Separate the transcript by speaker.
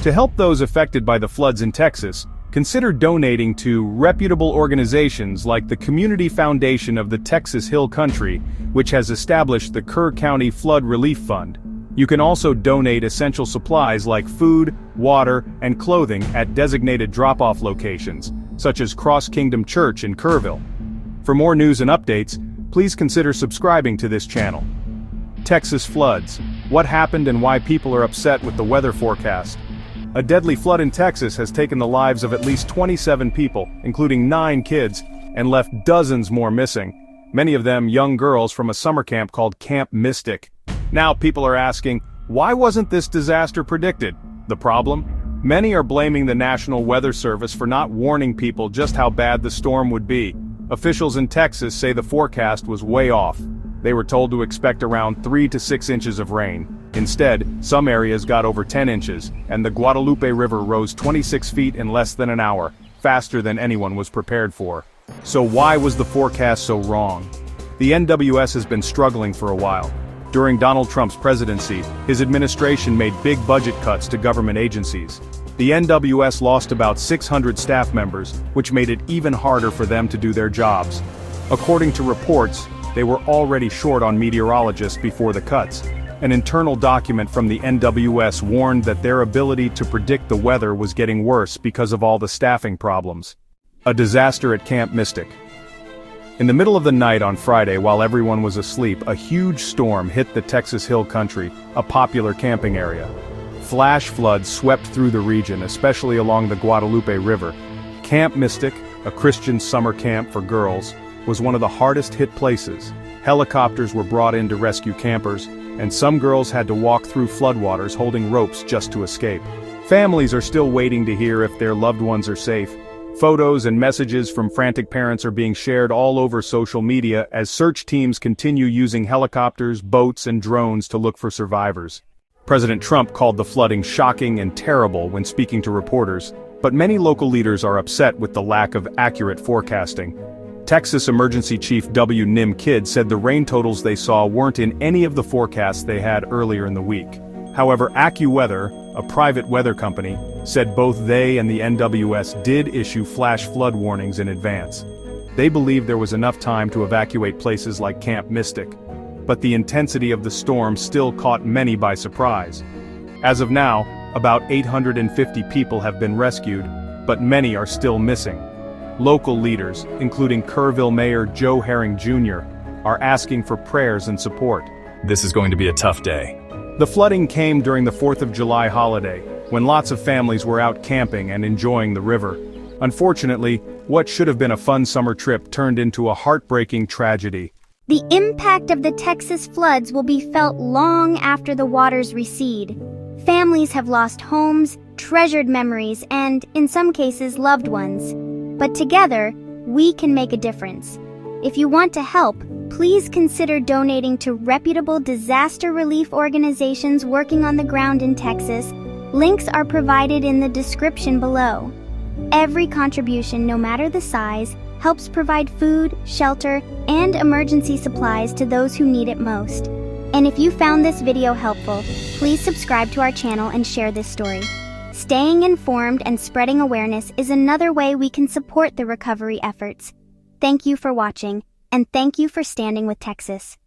Speaker 1: To help those affected by the floods in Texas, consider donating to reputable organizations like the Community Foundation of the Texas Hill Country, which has established the Kerr County Flood Relief Fund. You can also donate essential supplies like food, water, and clothing at designated drop-off locations, such as Cross Kingdom Church in Kerrville. For more news and updates, please consider subscribing to this channel. Texas floods. What happened and why people are upset with the weather forecast? A deadly flood in Texas has taken the lives of at least 27 people, including 9 kids, and left dozens more missing, many of them young girls from a summer camp called Camp Mystic. Now people are asking, why wasn't this disaster predicted? The problem? Many are blaming the National Weather Service for not warning people just how bad the storm would be. Officials in Texas say the forecast was way off. They were told to expect around 3 to 6 inches of rain. Instead, some areas got over 10 inches, and the Guadalupe River rose 26 feet in less than an hour, faster than anyone was prepared for. So why was the forecast so wrong? The NWS has been struggling for a while. During Donald Trump's presidency, his administration made big budget cuts to government agencies. The NWS lost about 600 staff members, which made it even harder for them to do their jobs. According to reports, they were already short on meteorologists before the cuts. An internal document from the NWS warned that their ability to predict the weather was getting worse because of all the staffing problems. A disaster at Camp Mystic. In the middle of the night on Friday, while everyone was asleep, a huge storm hit the Texas Hill Country, a popular camping area. Flash floods swept through the region, especially along the Guadalupe River. Camp Mystic, a Christian summer camp for girls, was one of the hardest hit places. Helicopters were brought in to rescue campers, and some girls had to walk through floodwaters holding ropes just to escape. Families are still waiting to hear if their loved ones are safe. Photos and messages from frantic parents are being shared all over social media as search teams continue using helicopters, boats, and drones to look for survivors. President Trump called the flooding shocking and terrible when speaking to reporters, but many local leaders are upset with the lack of accurate forecasting. Texas Emergency Chief W. Nim Kidd said the rain totals they saw weren't in any of the forecasts they had earlier in the week. However, AccuWeather, a private weather company, said both they and the NWS did issue flash flood warnings in advance. They believed there was enough time to evacuate places like Camp Mystic, but the intensity of the storm still caught many by surprise. As of now, about 850 people have been rescued, but many are still missing. Local leaders, including Kerrville Mayor Joe Herring Jr., are asking for prayers and support.
Speaker 2: This is going to be a tough day.
Speaker 1: The flooding came during the 4th of July holiday, when lots of families were out camping and enjoying the river. Unfortunately, what should have been a fun summer trip turned into a heartbreaking tragedy.
Speaker 3: The impact of the Texas floods will be felt long after the waters recede. Families have lost homes, treasured memories, and, in some cases, loved ones. But together, we can make a difference. If you want to help, please consider donating to reputable disaster relief organizations working on the ground in Texas. Links are provided in the description below. Every contribution, no matter the size, helps provide food, shelter, and emergency supplies to those who need it most. And if you found this video helpful, please subscribe to our channel and share this story. Staying informed and spreading awareness is another way we can support the recovery efforts. Thank you for watching, and thank you for standing with Texas.